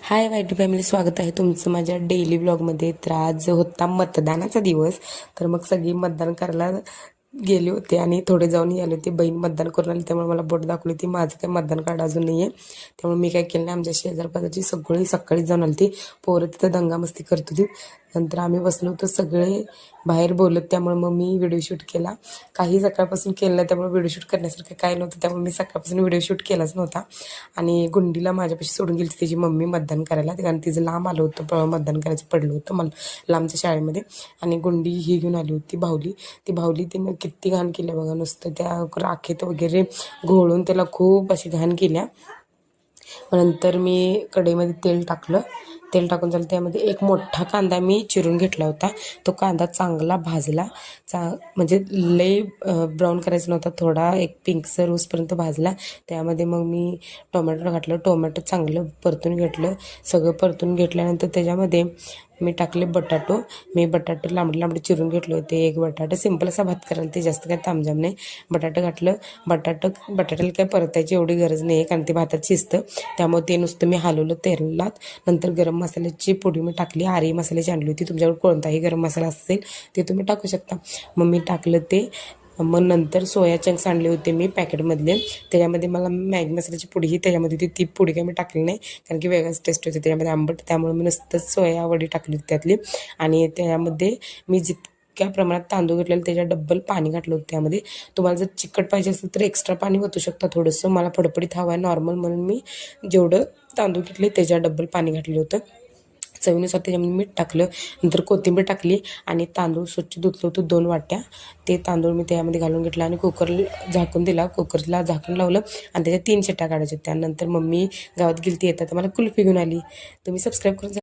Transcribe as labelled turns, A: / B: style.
A: हाय YT family, स्वागत आहे तुमचं माझ्या डेली व्लॉगमध्ये. तर आज होता मतदानाचा दिवस. तर मग सगळी मतदान करायला गेले होते आणि थोडे जाऊन आले होते. बहीण मतदान करून आली, त्यामुळे मला बोट दाखवली होती. माझं काही मतदान कार्ड अजून नाही आहे, त्यामुळे मी काय केलं नाही. आमच्या शेजारपाजारची सगळी सकाळीच जाऊन आली ती. पोरं तिथं दंगामस्ती करत होती. नंतर आम्ही बसलो होतो सगळे बाहेर बोलत, त्यामुळे मग मी व्हिडिओ शूट केला. काही सकाळपासून केलं नाही, त्यामुळे व्हिडिओ शूट करण्यासारखं काय नव्हतं, त्यामुळे मी सकाळपासून व्हिडिओ शूट केलाच नव्हता. आणि गुंडीला माझ्यापाशी सोडून गेली त्याची मम्मी मतदान करायला, कारण तिचं लांब आलं होतं, मतदान करायचं पडलं होतं मला लांबच्या शाळेमध्ये. आणि गुंडी ही घेऊन आली होती बाहुली. ती बाहुली तिनं किती घाण केल्या बघा, नुसतं त्या राखेत वगैरे घोळून त्याला खूप अशी घाण केल्या. नंतर मी कढईमध्ये तेल टाकलं. तेल टाकून झालं, त्यामध्ये एक मोठा कांदा मी चिरून घेतला होता. तो कांदा चांगला भाजला, म्हणजे लई ब्राऊन करायचा नव्हता, थोडा एक पिंकसर होसपर्यंत भाजला. त्यामध्ये मग मी टोमॅटो घातलं. टोमॅटो चांगलं परतून घेतलं. सगळं परतून घेतल्यानंतर त्याच्यामध्ये मी टाकले बटाटो. मी बटाटे लांबडे लांबडे चिरून घेतले होते. एक बटाटा सिंपल असा भात करायला, ते जास्त काय तामझाम नाही. बटाटं घातलं. बटाट्याला काय परतायची एवढी गरज नाही आहे, कारण ते भातात शिजतं. त्यामुळे ते नुसतं मी हलवलं तेलात. नंतर गरम मसाल्याची पुडी मी टाकली. आरी मसाल्याची आणली होती, तुमच्याकडे कोणताही गरम मसाला असेल ते तुम्ही टाकू शकता. मग मी टाकलं ते. मग नंतर सोया चंक्स आणले होते मी पॅकेटमधले. त्याच्यामध्ये मला मॅगी मसाल्याची पुडी ही त्याच्यामध्ये होती, ती पुडी काय मी टाकली नाही, कारण की वेगळाच टेस्ट होते त्याच्यामध्ये आंबट. त्यामुळे मी नुसतंच सोया वडी टाकली होती त्यातली. आणि त्याच्यामध्ये मी जितक्या प्रमाणात तांदूळ घेतलेलं त्याच्या डब्बल पाणी घातलं होतं त्यामध्ये. तुम्हाला जर चिकट पाहिजे असेल तर एक्स्ट्रा पाणी ओतू शकता थोडंसं. मला फडफडीत हवं आहे नॉर्मल, म्हणून मी जेवढं तांदूळ घेतले त्याच्या डब्बल पाणी घातलं होतं. चवीनुसार त्याच्यामध्ये मीठ टाकलं. नंतर कोथिंबीर टाकली आणि तांदूळ स्वच्छ धुतलं होतं 2 वाट्या. ते तांदूळ मी त्यामध्ये घालून घेतलं आणि कुकरला झाकून दिला. कुकरला झाकून लावलं आणि त्याच्या 3 शिट्ट्या काढायच्या. त्यानंतर मम्मी गावात गेली ती येतात मला कुल्फी घेऊन आली. तुम्ही सबस्क्राईब करून